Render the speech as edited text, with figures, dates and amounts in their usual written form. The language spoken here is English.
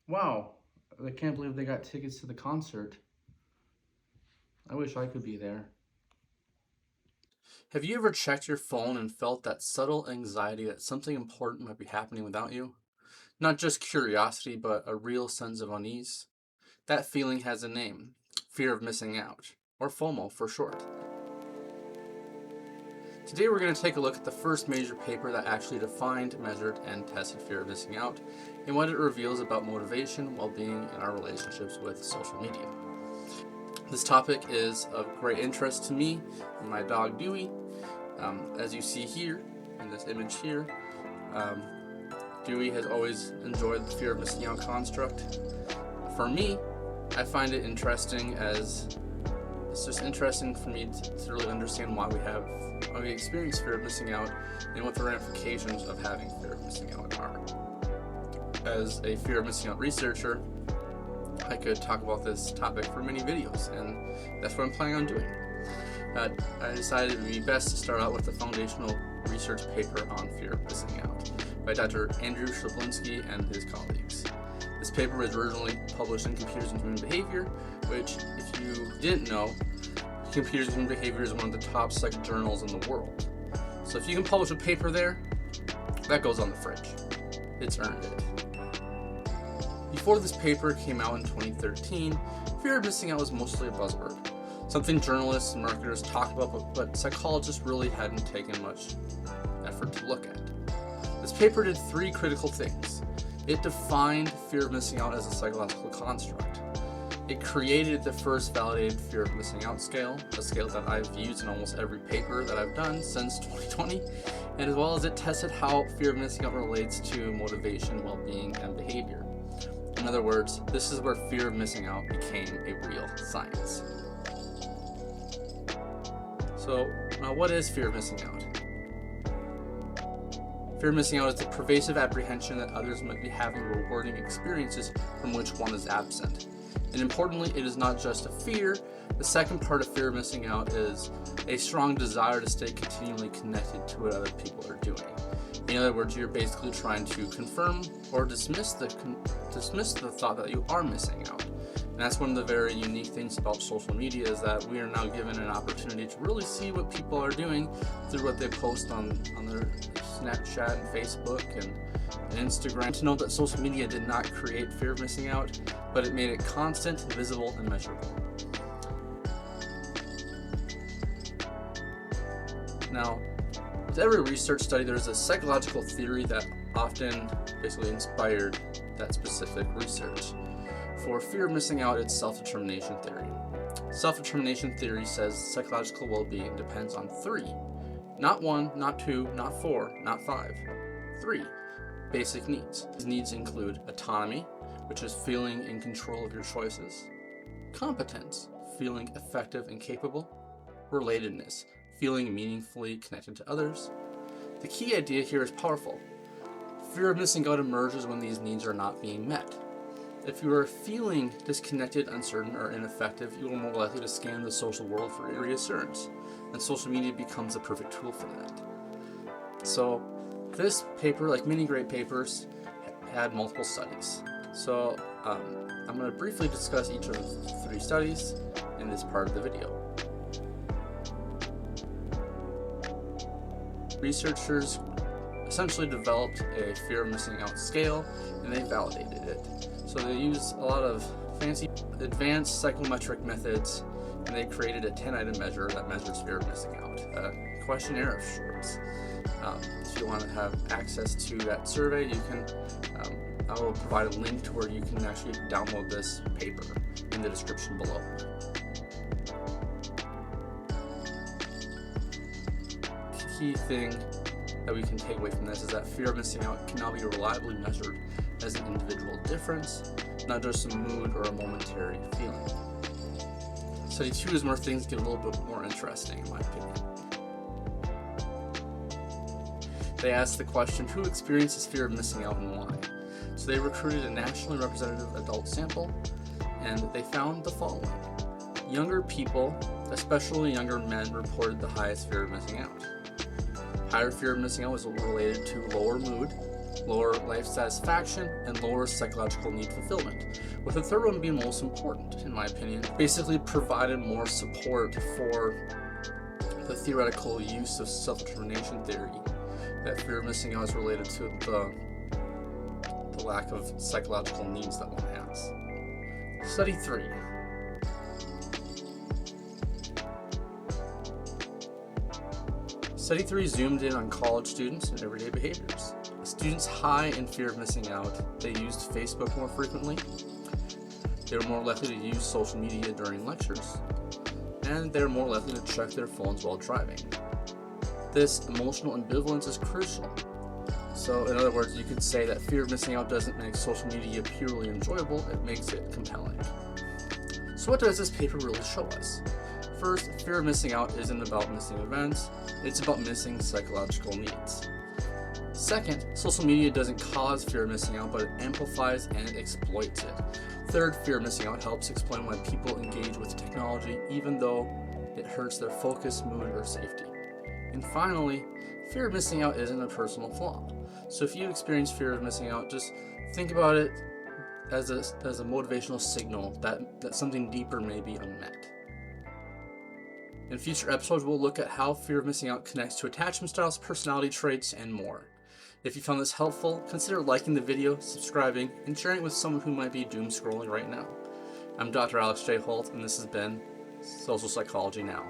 Wow, I can't believe they got tickets to the concert. I wish I could be there. Have you ever checked your phone and felt that subtle anxiety that something important might be happening without you? Not just curiosity, but a real sense of unease? That feeling has a name: fear of missing out, or FOMO for short. Today we're going to take a look at the first major paper that actually defined, measured, and tested fear of missing out, and what it reveals about motivation, well-being, and our relationships with social media. This topic is of great interest to me and my dog Dewey. As you see here, in this image here, Dewey has always enjoyed the fear of missing out construct. For me, I find it interesting as it's just interesting for me to really understand why we experience fear of missing out and what the ramifications of having fear of missing out are. As a fear of missing out researcher, I could talk about this topic for many videos, and that's what I'm planning on doing. I decided it would be best to start out with the foundational research paper on fear of missing out by Dr. Andrew Shablinski and his colleagues. This paper was originally published in Computers and Human Behavior, which, if you didn't know, Computers and Human Behavior is one of the top psych journals in the world. So if you can publish a paper there, that goes on the fridge. It's earned it. Before this paper came out in 2013, fear of missing out was mostly a buzzword, something journalists and marketers talked about, but psychologists really hadn't taken much effort to look at. This paper did three critical things. It defined fear of missing out as a psychological construct. It created the first validated fear of missing out scale, a scale that I've used in almost every paper that I've done since 2020, and as well as it tested how fear of missing out relates to motivation, well-being, and behavior. In other words, this is where fear of missing out became a real science. So, now what is fear of missing out? Fear of missing out is the pervasive apprehension that others might be having rewarding experiences from which one is absent. And importantly, it is not just a fear. The second part of fear of missing out is a strong desire to stay continually connected to what other people are doing. In other words, you're basically trying to confirm or dismiss the thought that you are missing out. And that's one of the very unique things about social media, is that we are now given an opportunity to really see what people are doing through what they post on their Snapchat and Facebook and Instagram. To know that social media did not create fear of missing out, but it made it constant, visible, and measurable. Now, with every research study, there's a psychological theory that often basically inspired that specific research. For fear of missing out, it's self-determination theory. Self-determination theory says psychological well-being depends on three, not one, not two, not four, not five, three basic needs. These needs include autonomy, which is feeling in control of your choices; competence, feeling effective and capable; relatedness, feeling meaningfully connected to others. The key idea here is powerful. Fear of missing out emerges when these needs are not being met. If you are feeling disconnected, uncertain, or ineffective, you are more likely to scan the social world for reassurance, and social media becomes a perfect tool for that. So this paper, like many great papers, had multiple studies. So I'm going to briefly discuss each of the three studies in this part of the video. Researchers essentially developed a fear of missing out scale, and they validated it. So they used a lot of fancy advanced psychometric methods, and they created a 10-item measure that measures fear of missing out, a questionnaire of sorts. If you want to have access to that survey, you can. I will provide a link to where you can actually download this paper in the description below. The key thing that we can take away from this is that fear of missing out can now be reliably measured as an individual difference, not just a mood or a momentary feeling. Study 2 is where things get a little bit more interesting, in my opinion. They asked the question, who experiences fear of missing out and why? So they recruited a nationally representative adult sample, and they found the following. Younger people, especially younger men, reported the highest fear of missing out. Higher fear of missing out was related to lower mood, lower life satisfaction, and lower psychological need fulfillment, with the third one being most important, in my opinion. Basically provided more support for the theoretical use of self-determination theory, that fear of missing out is related to the lack of psychological needs that one has. Study 3. Study 3 zoomed in on college students and everyday behaviors. Students high in fear of missing out, they used Facebook more frequently, they were more likely to use social media during lectures, and they were more likely to check their phones while driving. This emotional ambivalence is crucial. So, in other words, you could say that fear of missing out doesn't make social media purely enjoyable, it makes it compelling. So what does this paper really show us? First, fear of missing out isn't about missing events, it's about missing psychological needs. Second, social media doesn't cause fear of missing out, but it amplifies and exploits it. Third, fear of missing out helps explain why people engage with technology even though it hurts their focus, mood, or safety. And finally, fear of missing out isn't a personal flaw. So if you experience fear of missing out, just think about it as a motivational signal that something deeper may be unmet. In future episodes, we'll look at how fear of missing out connects to attachment styles, personality traits, and more. If you found this helpful, consider liking the video, subscribing, and sharing it with someone who might be doom scrolling right now. I'm Dr. Alex J. Holt, and this has been Social Psychology Now.